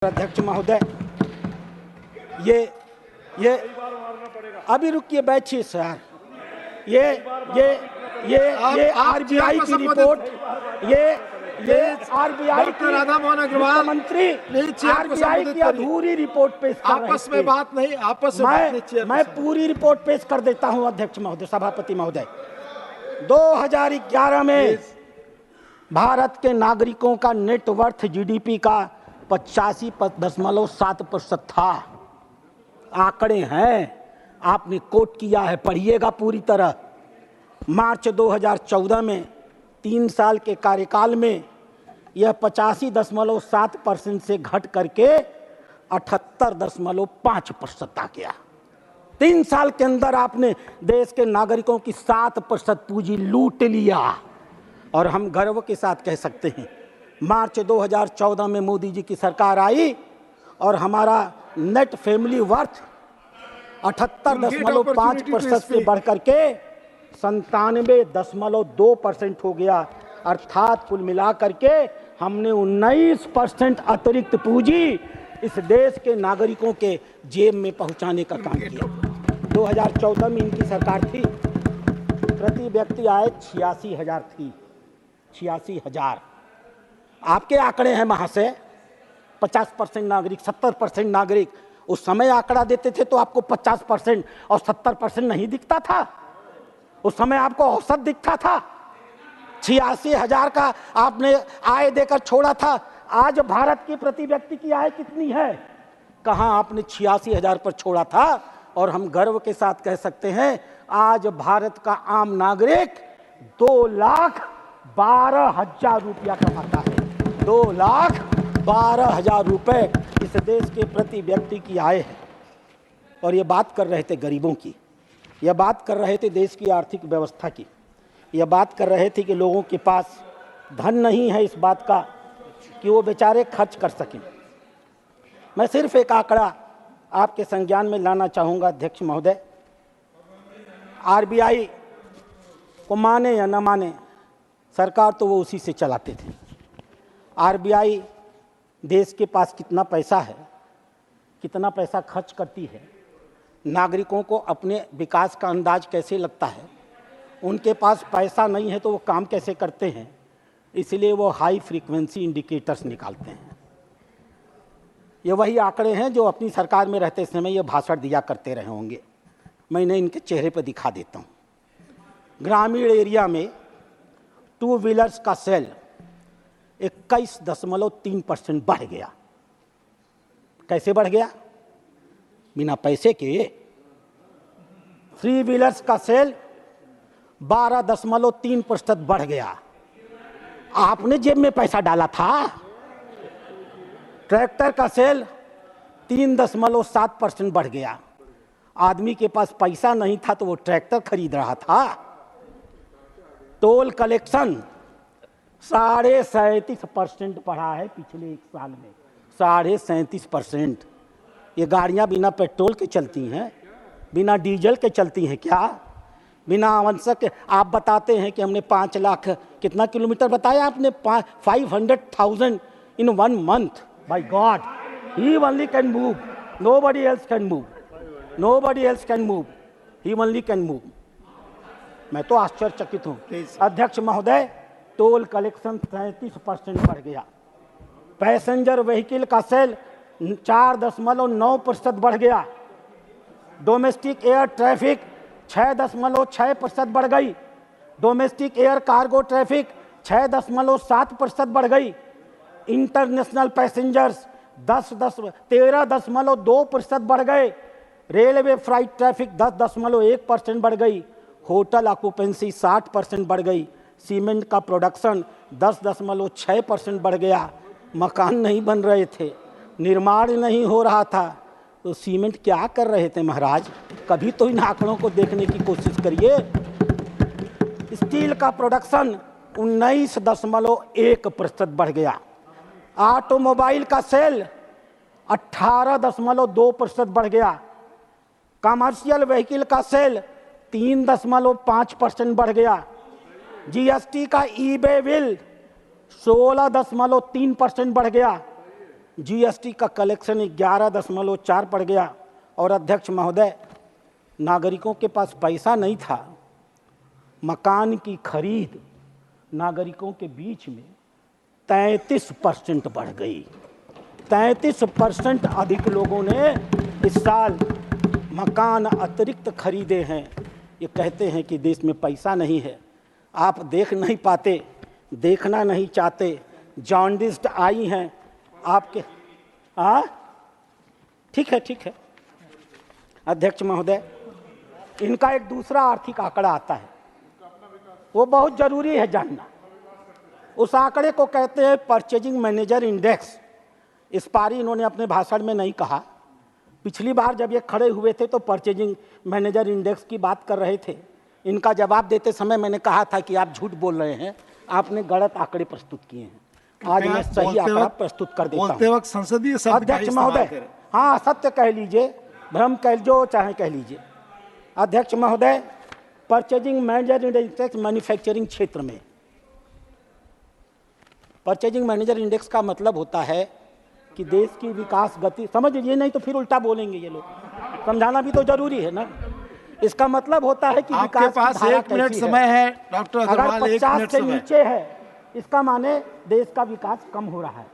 अध्यक्ष महोदय, ये अभी रुकिए, बैठिए सर। ये आरबीआई की रिपोर्ट, ये आरबीआई की मंत्री आरबीआई की अधूरी रिपोर्ट पेश कर रहे थे। आपस में बात नहीं, मैं पूरी रिपोर्ट पेश कर देता हूं अध्यक्ष महोदय, सभापति महोदय। 2011 में भारत के नागरिकों का नेटवर्थ जीडीपी का 85.7% था। आंकड़े हैं, आपने कोट किया है, पढ़िएगा पूरी तरह। मार्च 2014 में 3 साल के कार्यकाल में यह 85.7% से घट करके 78.5% आ गया। 3 साल के अंदर आपने देश के नागरिकों की 7% पूंजी लूट लिया। और हम गर्व के साथ कह सकते हैं, मार्च 2014 में मोदी जी की सरकार आई और हमारा नेट फैमिली वर्थ 78.5% से बढ़ करके 97.2% हो गया। अर्थात कुल मिला करके हमने 19% अतिरिक्त पूंजी इस देश के नागरिकों के जेब में पहुंचाने का काम किया। 2014 में इनकी सरकार थी, प्रति व्यक्ति आय 86,000 थी, 86,000। आपके आंकड़े हैं वहां से 50% नागरिक, 70% नागरिक। उस समय आंकड़ा देते थे तो आपको 50% और 70% नहीं दिखता था। उस समय आपको औसत दिखता था। 86,000 का आपने आय देकर छोड़ा था। आज भारत की प्रति व्यक्ति की आय कितनी है? कहां आपने 86,000 पर छोड़ा था। और हम गर्व के साथ कह सकते हैं, आज भारत का आम नागरिक 2,12,000 रुपया कमाता है। 2,12,000 रुपए इस देश के प्रति व्यक्ति की आय है। और ये बात कर रहे थे गरीबों की, यह बात कर रहे थे देश की आर्थिक व्यवस्था की, यह बात कर रहे थे कि लोगों के पास धन नहीं है इस बात का कि वो बेचारे खर्च कर सकें। मैं सिर्फ एक आंकड़ा आपके संज्ञान में लाना चाहूँगा अध्यक्ष महोदय। आरबीआई को माने या न माने, सरकार तो वो उसी से चलाते थे। आरबीआई देश के पास कितना पैसा है, कितना पैसा खर्च करती है, नागरिकों को अपने विकास का अंदाज कैसे लगता है, उनके पास पैसा नहीं है तो वो काम कैसे करते हैं, इसलिए वो हाई फ्रीक्वेंसी इंडिकेटर्स निकालते हैं। ये वही आंकड़े हैं जो अपनी सरकार में रहते समय ये भाषण दिया करते रहे होंगे। मैं इन्हें इनके चेहरे पर दिखा देता हूँ। ग्रामीण एरिया में 2 व्हीलर्स का सेल 21.3% बढ़ गया। कैसे बढ़ गया? बिना पैसे के। 3 व्हीलर्स का सेल 12.3% बढ़ गया। आपने जेब में पैसा डाला था। ट्रैक्टर का सेल 3.7% बढ़ गया। आदमी के पास पैसा नहीं था तो वो ट्रैक्टर खरीद रहा था। टोल कलेक्शन 37.5% बढ़ा है पिछले 1 साल में। 37.5%। ये गाड़ियां बिना पेट्रोल के चलती हैं, बिना डीजल के चलती हैं क्या? बिना आवश्यक आप बताते हैं कि हमने 5 लाख कितना किलोमीटर बताया आपने? 500,000 इन 1 month. By God, he only can move. Nobody else can move. Nobody else can move. He only can move. मैं तो आश्चर्यचकित हूँ अध्यक्ष महोदय। टोल कलेक्शन 37% बढ़ गया। पैसेंजर व्हीकल का सेल 4.9% बढ़ गया। डोमेस्टिक एयर ट्रैफिक 6.6% बढ़ गई। डोमेस्टिक एयर कार्गो ट्रैफिक 6.7% बढ़ गई। इंटरनेशनल पैसेंजर्स 13.2% बढ़ गए। रेलवे फ्लाइट ट्रैफिक 10.1% बढ़ गई। होटल ऑक्यूपेंसी 60% बढ़ गई। सीमेंट का प्रोडक्शन 10.6% बढ़ गया। मकान नहीं बन रहे थे, निर्माण नहीं हो रहा था, तो सीमेंट क्या कर रहे थे महाराज? कभी तो इन आंकड़ों को देखने की कोशिश करिए। स्टील का प्रोडक्शन 19.1% बढ़ गया। ऑटोमोबाइल का सेल 18.2% बढ़ गया। कमर्शियल व्हीकल का सेल 3.5% बढ़ गया। जीएसटी का ई-वे बिल 16.3% बढ़ गया। जीएसटी का कलेक्शन 11.4 पड़ गया। और अध्यक्ष महोदय, नागरिकों के पास पैसा नहीं था, मकान की खरीद नागरिकों के बीच में 33% बढ़ गई। 33% अधिक लोगों ने इस साल मकान अतिरिक्त खरीदे हैं। ये कहते हैं कि देश में पैसा नहीं है। आप देख नहीं पाते, देखना नहीं चाहते, जॉन्डिस्ट आई हैं आपके। ठीक है अध्यक्ष महोदय, इनका एक दूसरा आर्थिक आंकड़ा आता है, वो बहुत जरूरी है जानना। उस आंकड़े को कहते हैं परचेजिंग मैनेजर इंडेक्स। इस पारी इन्होंने अपने भाषण में नहीं कहा। पिछली बार जब ये खड़े हुए थे तो परचेजिंग मैनेजर इंडेक्स की बात कर रहे थे। इनका जवाब देते समय मैंने कहा था कि आप झूठ बोल रहे हैं, आपने गलत आंकड़े प्रस्तुत किए हैं। आज मैं सही आंकड़ा प्रस्तुत कर देता हूं। वक्त संसदीय शब्द अध्यक्ष महोदय, हाँ सत्य कह लीजिए, भ्रम कह जो चाहे कह लीजिए। अध्यक्ष महोदय, परचेजिंग मैनेजर इंडेक्स मैन्युफैक्चरिंग क्षेत्र में, परचेजिंग मैनेजर इंडेक्स का मतलब होता है कि देश की विकास गति, समझ लीजिए नहीं तो फिर उल्टा बोलेंगे ये लोग, समझाना भी तो जरूरी है ना। इसका मतलब होता है कि आपके विकास पास की धारा 1 मिनट कैसी समय है डॉक्टर अगर अग्रवाल, 1 50 मिनट से समय। नीचे है इसका माने देश का विकास कम हो रहा है।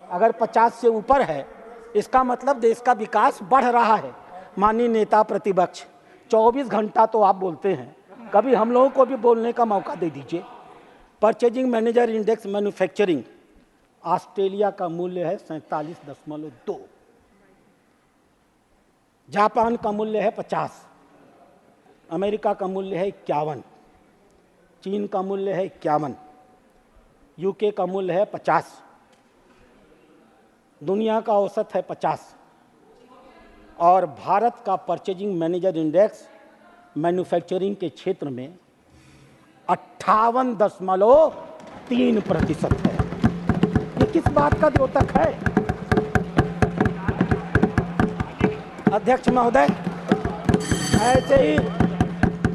अगर 50 से ऊपर है इसका मतलब देश का विकास बढ़ रहा है। माननीय नेता प्रतिपक्ष, 24 घंटा तो आप बोलते हैं, कभी हम लोगों को भी बोलने का मौका दे दीजिए। Purchasing manager index manufacturing, Australia का मूल्य है 47.2, जापान का मूल्य है 50, अमेरिका का मूल्य है 51, चीन का मूल्य है 51, यूके का मूल्य है 50, दुनिया का औसत है 50 और भारत का परचेजिंग मैनेजर इंडेक्स मैन्युफैक्चरिंग के क्षेत्र में 58.3% है। ये किस बात का द्योतक है? अध्यक्ष महोदय,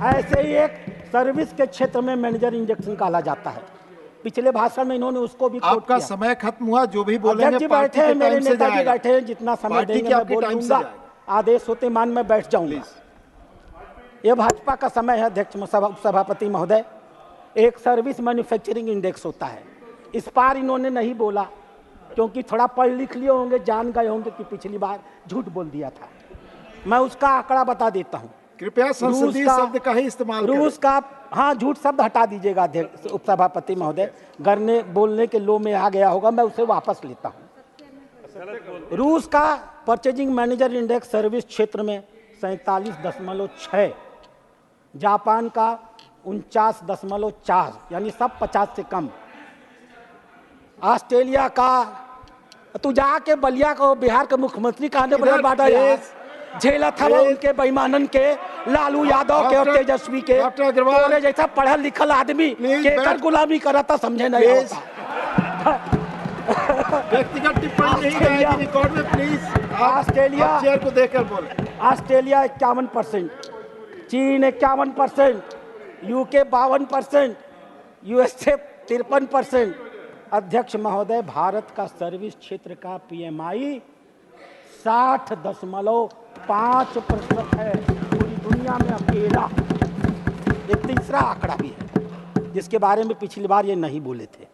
ऐसे ही एक सर्विस के क्षेत्र में मैनेजर इंडेक्स निकाला जाता है। पिछले भाषण में इन्होंने उसको भी कोट आपका किया। समय खत्म हुआ, जो भी बोलेंगे जी पार्टी बैठे के हैं, मेरे टाइम से नेताजी जाएगा। बैठे हैं, जितना समय पार्टी देंगे के मैं आपके बोल टाइम से लूंगा। जाएगा। आदेश होते मान मैं बैठ जाऊंगा। ये भाजपा का समय है अध्यक्ष सभापति महोदय। एक सर्विस मैन्युफैक्चरिंग इंडेक्स होता है। इस बार इन्होंने नहीं बोला क्योंकि थोड़ा पढ़ लिख लिए होंगे, जान गए होंगे कि पिछली बार झूठ बोल दिया था। मैं उसका आंकड़ा बता देता हूं। कृपया संसदीय शब्द का ही इस्तेमाल करें। रूस का, हाँ झूठ शब्द हटा दीजिएगा अध्यक्ष उपसभापति महोदय, गरने बोलने के लो में आ गया होगा, मैं उसे वापस लेता हूं। रूस का परचेजिंग मैनेजर इंडेक्स सर्विस क्षेत्र में 47.6, जापान का 49.4, यानी सब 50 से कम। ऑस्ट्रेलिया का, तू जाके बलिया को बिहार के मुख्यमंत्री का आने बड़ा बाटा झेला था वो उनके बेईमानन के, लालू यादव के और तेजस्वी के। तोरे जैसा पढ़ल लिखल आदमी केकर गुलामी करा था समझे नहीं होता। व्यक्तिगत टिप्पणी नहीं रहेगी रिकॉर्ड में, प्लीज। ऑस्ट्रेलिया चेयर को देखकर बोले। ऑस्ट्रेलिया 51%, चीन 51%, यूके 52%, यूएसए 53%। अध्यक्ष महोदय, भारत का सर्विस क्षेत्र का पीएमआई 60.5% है, पूरी दुनिया में अकेला। एक तीसरा आंकड़ा भी है जिसके बारे में पिछली बार ये नहीं बोले थे,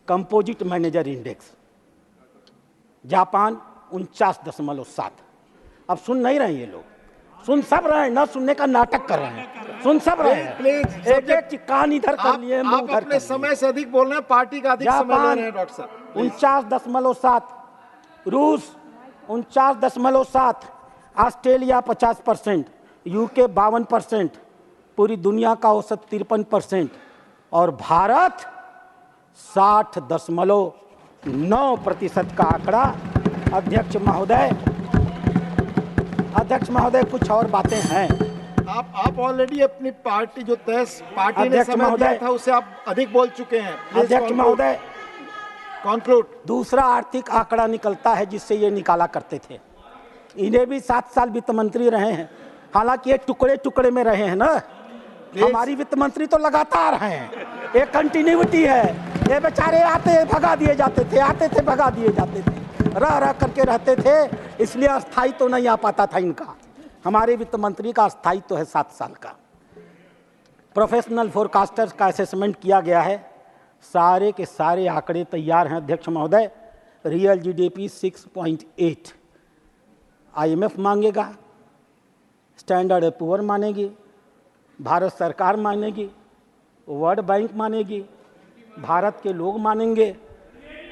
कंपोजिट मैनेजर इंडेक्स, जापान 49.7। अब सुन नहीं रहे ये लोग, सुन सब रहे हैं, ना सुनने का नाटक कर रहे हैं, सुन सब रहे हैं। एक एक कान इधर कर लिए, आप अपने समय से अधिक बोल रहे हैं, पार्टी का अधिक समय ले रहे हैं डॉक्टर साहब। 49.7, रूस 49.7, ऑस्ट्रेलिया 50%, यूके 52%, पूरी दुनिया का औसत 53% और भारत 60.9% का आंकड़ा। अध्यक्ष महोदय कुछ और बातें हैं। आप ऑलरेडी अपनी पार्टी जो तय पार्टी ने समय दिया था उससे आप अधिक बोल चुके हैं। अध्यक्ष महोदय, कॉन्क्लूड। दूसरा आर्थिक आंकड़ा निकलता है जिससे ये निकाला करते थे। इन्हें भी 7 साल वित्त मंत्री रहे हैं, हालांकि ये टुकड़े टुकड़े में रहे हैं ना। हमारी वित्त मंत्री तो लगातार हैं, एक कंटिन्यूटी है। ये बेचारे आते भगा दिए जाते थे, आते थे भगा दिए जाते थे। रह रह करके रहते थे, इसलिए अस्थायित्व तो नहीं आ पाता था इनका। हमारे वित्त मंत्री का अस्थायित्व तो है 7 साल का। प्रोफेशनल फोरकास्टर्स का असेसमेंट किया गया है, सारे के सारे आंकड़े तैयार हैं अध्यक्ष महोदय। रियल जीडीपी 6.8, IMF मांगेगा, स्टैंडर्ड पुअर मानेगी, भारत सरकार मानेगी, वर्ल्ड बैंक मानेगी, भारत के लोग मानेंगे,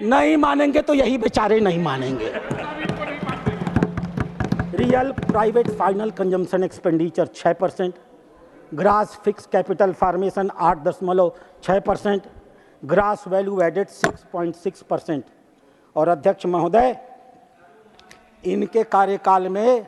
नहीं मानेंगे तो यही बेचारे नहीं मानेंगे। Real private final consumption expenditure 6%, gross fixed capital formation 8.6%, gross value added 6.6%। और अध्यक्ष महोदय, इनके कार्यकाल में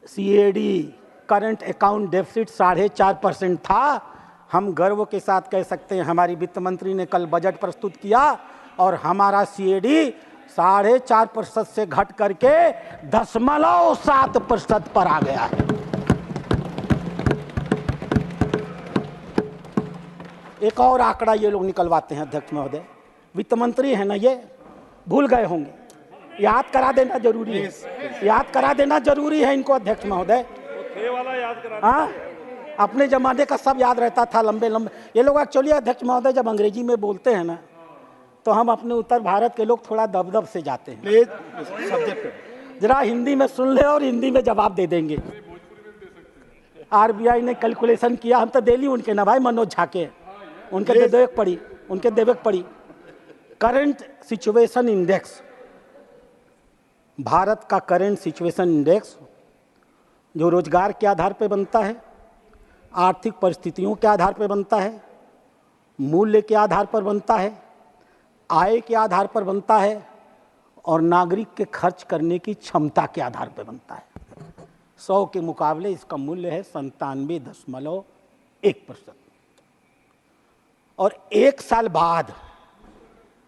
CAD करंट अकाउंट डेफिसिट 4.5% था। हम गर्व के साथ कह सकते हैं, हमारी वित्त मंत्री ने कल बजट प्रस्तुत किया और हमारा CAD 4.5% से घट करके 0.7% पर आ गया है। एक और आंकड़ा ये लोग निकलवाते हैं अध्यक्ष महोदय, वित्त मंत्री है ना, ये भूल गए होंगे, याद करा देना जरूरी है, याद करा देना जरूरी है इनको अध्यक्ष महोदय। हाँ, अपने जमाने का सब याद रहता था, लंबे लंबे ये लोग। एक्चुअली अध्यक्ष महोदय जब अंग्रेजी में बोलते हैं ना, तो हम अपने उत्तर भारत के लोग थोड़ा दबदब से जाते हैं। जरा हिंदी में सुन ले और हिंदी में जवाब दे देंगे। RBI ने कैलकुलेशन किया, हम तो दिल्ली उनके ना भाई, मनोज झा के, उनके देवेक पड़ी करंट सिचुएशन इंडेक्स, भारत का करंट सिचुएशन इंडेक्स जो रोजगार के आधार पर बनता है, आर्थिक परिस्थितियों के आधार पर बनता है, मूल्य के आधार पर बनता है, आय के आधार पर बनता है और नागरिक के खर्च करने की क्षमता के आधार पर बनता है। 100 के मुकाबले इसका मूल्य है 97.1%। और 1 साल बाद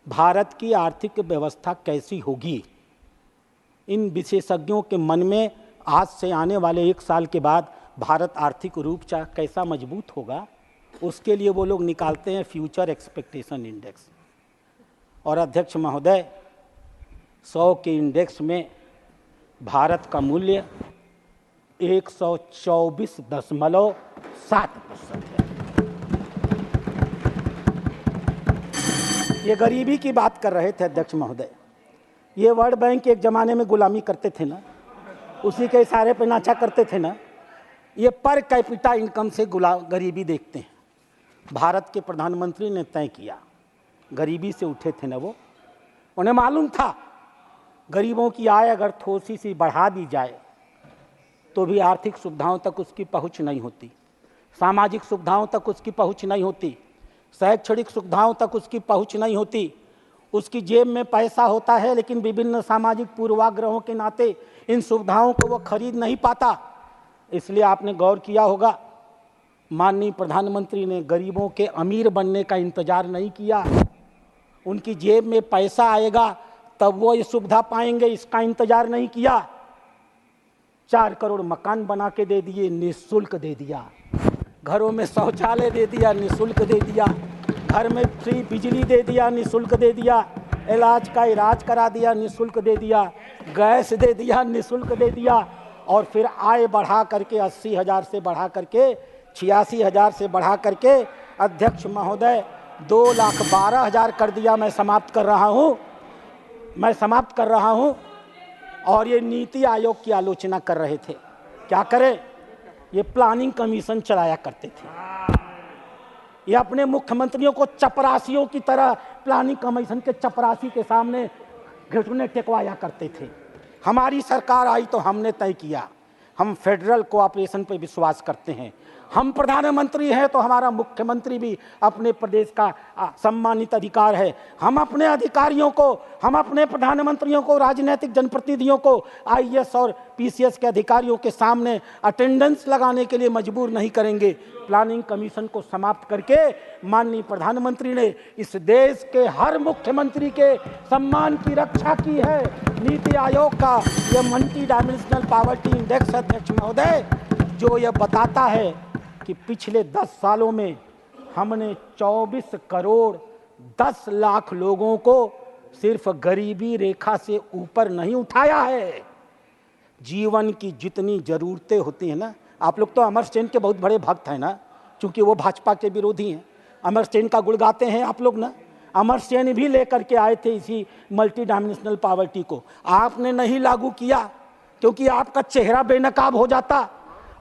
भारत की आर्थिक व्यवस्था कैसी होगी, इन विशेषज्ञों के मन में आज से आने वाले 1 साल के बाद भारत आर्थिक रूप से कैसा मजबूत होगा, उसके लिए वो लोग निकालते हैं फ्यूचर एक्सपेक्टेशन इंडेक्स। और अध्यक्ष महोदय, 100 के इंडेक्स में भारत का मूल्य 124.7% है। ये गरीबी की बात कर रहे थे अध्यक्ष महोदय। ये वर्ल्ड बैंक एक ज़माने में गुलामी करते थे ना, उसी के इशारे पे नाचा करते थे ना। ये पर कैपिटा इनकम से गरीबी देखते हैं। भारत के प्रधानमंत्री ने तय किया, गरीबी से उठे थे ना वो, उन्हें मालूम था गरीबों की आय अगर थोड़ी सी बढ़ा दी जाए तो भी आर्थिक सुविधाओं तक उसकी पहुंच नहीं होती, सामाजिक सुविधाओं तक उसकी पहुंच नहीं होती, शैक्षणिक सुविधाओं तक उसकी पहुंच नहीं होती। उसकी जेब में पैसा होता है लेकिन विभिन्न सामाजिक पूर्वाग्रहों के नाते इन सुविधाओं को वो खरीद नहीं पाता। इसलिए आपने गौर किया होगा, माननीय प्रधानमंत्री ने गरीबों के अमीर बनने का इंतजार नहीं किया, उनकी जेब में पैसा आएगा तब वो ये सुविधा पाएंगे, इसका इंतजार नहीं किया। 4 करोड़ मकान बना के दे दिए, निःशुल्क दे दिया, घरों में शौचालय दे दिया, निःशुल्क दे दिया, घर में फ्री बिजली दे दिया, निःशुल्क दे दिया, इलाज का इलाज करा दिया, निःशुल्क दे दिया, गैस दे दिया, निःशुल्क दे दिया। और फिर आय बढ़ा करके 80,000 से बढ़ा करके 86,000 से बढ़ा करके अध्यक्ष महोदय 2,12,000 कर दिया। मैं समाप्त कर रहा हूँ। और ये नीति आयोग की आलोचना कर रहे थे, क्या करें, ये प्लानिंग कमीशन चलाया करते थे। ये अपने मुख्यमंत्रियों को चपरासियों की तरह प्लानिंग कमीशन के चपरासी के सामने घुटने टेकवाया करते थे। हमारी सरकार आई तो हमने तय किया, हम फेडरल कोऑपरेशन पर विश्वास करते हैं। हम प्रधानमंत्री हैं तो हमारा मुख्यमंत्री भी अपने प्रदेश का सम्मानित अधिकार है। हम अपने अधिकारियों को, हम अपने प्रधानमंत्रियों को, राजनीतिक जनप्रतिनिधियों को IAS और PCS के अधिकारियों के सामने अटेंडेंस लगाने के लिए मजबूर नहीं करेंगे। प्लानिंग कमीशन को समाप्त करके माननीय प्रधानमंत्री ने इस देश के हर मुख्यमंत्री के सम्मान की रक्षा की है। नीति आयोग का यह मल्टी डायमेंशनल पॉवर्टी इंडेक्स अध्यक्ष महोदय, जो यह बताता है कि पिछले 10 सालों में हमने 24 करोड़ 10 लाख लोगों को सिर्फ गरीबी रेखा से ऊपर नहीं उठाया है। जीवन की जितनी जरूरतें होती हैं ना, आप लोग तो अमर सेन के बहुत बड़े भक्त हैं ना, क्योंकि वो भाजपा के विरोधी हैं। अमर सेन का गुण गाते हैं आप लोग ना। अमर सेन भी लेकर के आए थे इसी मल्टी डायमेंशनल पॉवर्टी को, आपने नहीं लागू किया क्योंकि आपका चेहरा बेनकाब हो जाता।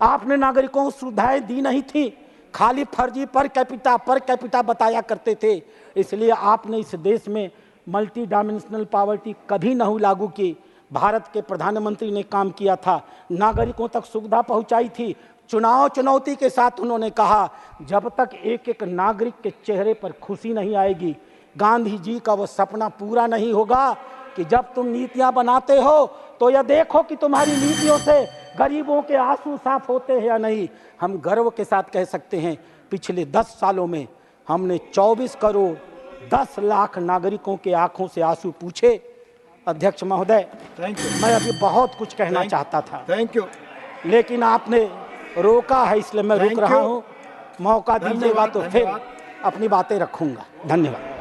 आपने नागरिकों को सुविधाएं दी नहीं थी, खाली फर्जी पर कैपिटा बताया करते थे। इसलिए आपने इस देश में मल्टी डायमेंशनल पॉवर्टी कभी नहीं लागू की। भारत के प्रधानमंत्री ने काम किया था, नागरिकों तक सुविधा पहुंचाई थी। चुनौती के साथ उन्होंने कहा, जब तक एक एक नागरिक के चेहरे पर खुशी नहीं आएगी, गांधी जी का वो सपना पूरा नहीं होगा कि जब तुम नीतियां बनाते हो तो यह देखो कि तुम्हारी नीतियों से गरीबों के आंसू साफ होते हैं या नहीं। हम गर्व के साथ कह सकते हैं, पिछले 10 सालों में हमने 24 करोड़ 10 लाख नागरिकों के आंखों से आंसू पूछे। अध्यक्ष महोदय, थैंक यू। मैं अभी बहुत कुछ कहना चाहता था, थैंक यू, लेकिन आपने रोका है, इसलिए मैं रुक Thank रहा you. हूँ। मौका दीजिएगा तो फिर धन्यवाद। अपनी बातें रखूंगा। धन्यवाद।